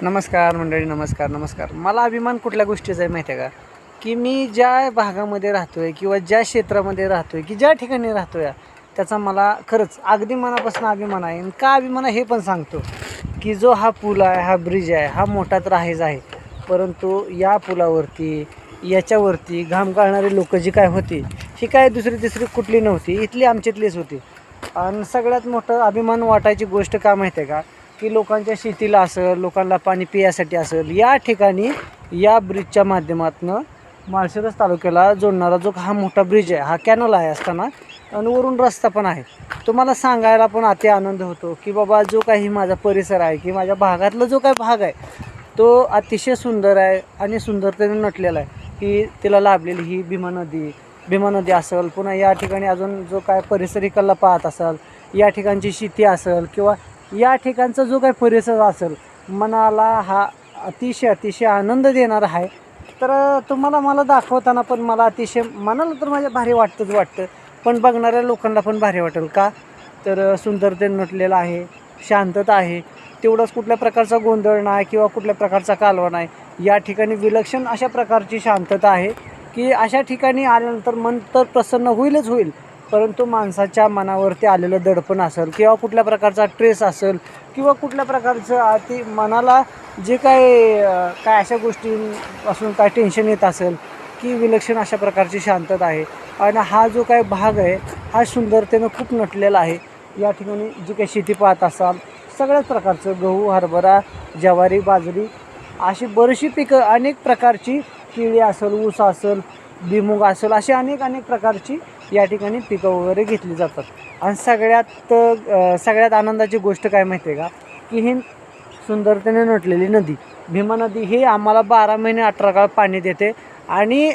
नमस्कार मंडळी, नमस्कार. मला अभिमान कुठल्या गोष्टीचा आहे माहिती आहे का? की मी ज्या भागामध्ये राहतो आहे किंवा ज्या क्षेत्रामध्ये राहतो आहे की ज्या ठिकाणी राहतो आहे त्याचा मला खरंच अगदी मनापासून अभिमान आहे. आणि का अभिमान आहे हे पण सांगतो की जो हा पूल आहे, हा ब्रिज आहे, हा मोठा तर आहेच आहे, परंतु या पुलावरती याच्यावरती घाम गाळणारी लोकं जी काय होती ही काय दुसरी तिसरी कुठली नव्हती, इथली आमच्यातलीच होती. आणि सगळ्यात मोठं अभिमान वाटायची गोष्ट का माहिती आहे का? की लोकांच्या शेतीला असेल, लोकांना पाणी पिण्यासाठी असेल, या ठिकाणी या ब्रिजच्या माध्यमातून माळशिरस तालुक्याला जोडणारा जो हा मोठा ब्रिज आहे, हा कॅनल आहे असताना आणि वरून रस्ता पण आहे. तुम्हाला सांगायला पण अति आनंद होतो की बाबा जो काही माझा परिसर आहे की माझ्या भागातला जो काही भाग आहे तो अतिशय सुंदर आहे आणि सुंदरतेने नटलेला आहे. की तिला लाभलेली ही भीमा नदी असेल, पुन्हा या ठिकाणी अजून जो काय परिसर इकडला पाहत असाल, या ठिकाणची शेती असेल किंवा या ठिकाणचा जो काही परिसर असेल, मनाला हा अतिशय आनंद देणारा आहे. तर तुम्हाला मला दाखवताना पण मला अतिशय मनाला तर माझ्या भारी वाटतं, पण बघणाऱ्या लोकांना पण भारी वाटेल का? तर सुंदरतेने नटलेलं आहे, शांतता आहे, तेवढंच कुठल्या प्रकारचा गोंधळ नाही किंवा कुठल्या प्रकारचा कालवा नाही. या ठिकाणी विलक्षण अशा प्रकारची शांतता आहे की अशा ठिकाणी आल्यानंतर मन तर प्रसन्न होईल, परंतु माणसाच्या मनावरती आलेलं दडपण असेल किंवा कुठल्या प्रकारचा ट्रेस असेल किंवा कुठल्या प्रकारचं ती मनाला जे काय अशा गोष्टींपासून काय टेन्शन येत असेल की विलक्षण अशा प्रकारची शांतता आहे. आणि हा जो काही भाग आहे हा सुंदरतेनं खूप नटलेला आहे. या ठिकाणी जी काही शेती पाहत असाल, सगळ्याच प्रकारचं गहू, हरभरा, ज्वारी, बाजरी अशी बरीचशी पिकं, अनेक प्रकारची केळी असेल, ऊस असेल, भुईमूग असेल, अशी अनेक प्रकारची या ठिकाणी पिकं वगैरे घेतली जातात. आणि सगळ्यात आनंदाची गोष्ट काय माहिती आहे का? की ही सुंदरतेने नटलेली नदी भीमा नदी ही आम्हाला 12 महिने 18 काळ पाणी देते. आणि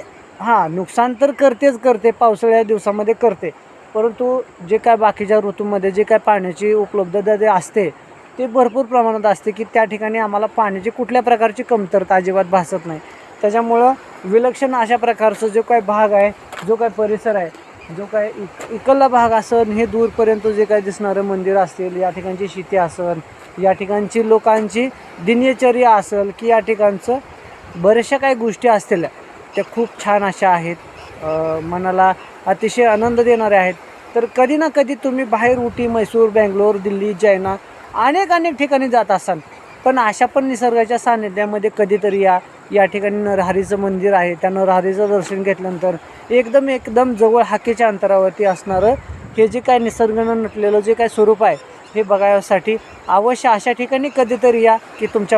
नुकसान तर करते, पावसाळ्या दिवसामध्ये करते, परंतु जे काय बाकीच्या ऋतूमध्ये जे काय पाण्याची उपलब्धता जे असते ते भरपूर प्रमाणात असते की त्या ठिकाणी आम्हाला पाण्याची कुठल्या प्रकारची कमतरता अजिबात भासत नाही. त्याच्यामुळं विलक्षण अशा प्रकारचं जो काय भाग आहे, जो काय परिसर आहे, जो काय इकडला भाग असेल, हे दूरपर्यंत जे काय दिसणारं मंदिर असतील, या ठिकाणची शेती असेल, या ठिकाणची लोकांची दिनचर्या असेल की या ठिकाणचं बऱ्याचशा काही गोष्टी असतील त्या खूप छान अशा आहेत, मनाला अतिशय आनंद देणाऱ्या आहेत. तर कधी ना कधी तुम्ही बाहेर उटी, मैसूर, बेंगलोर, दिल्ली, जैना अनेक ठिकाणी जात असाल, पण अशा पण निसर्गाच्या सान्निध्यामध्ये कधीतरी या ठिकाणी नरहरीचं मंदिर आहे. त्या नरहरीचं दर्शन घेतल्यानंतर एकदम जवळ हाकेच्या अंतरावरती असणारं हे जे काय निसर्गानं नटलेलं जे काय स्वरूप आहे हे बघायसाठी अवश्य अशा ठिकाणी कधीतरी या की तुमच्या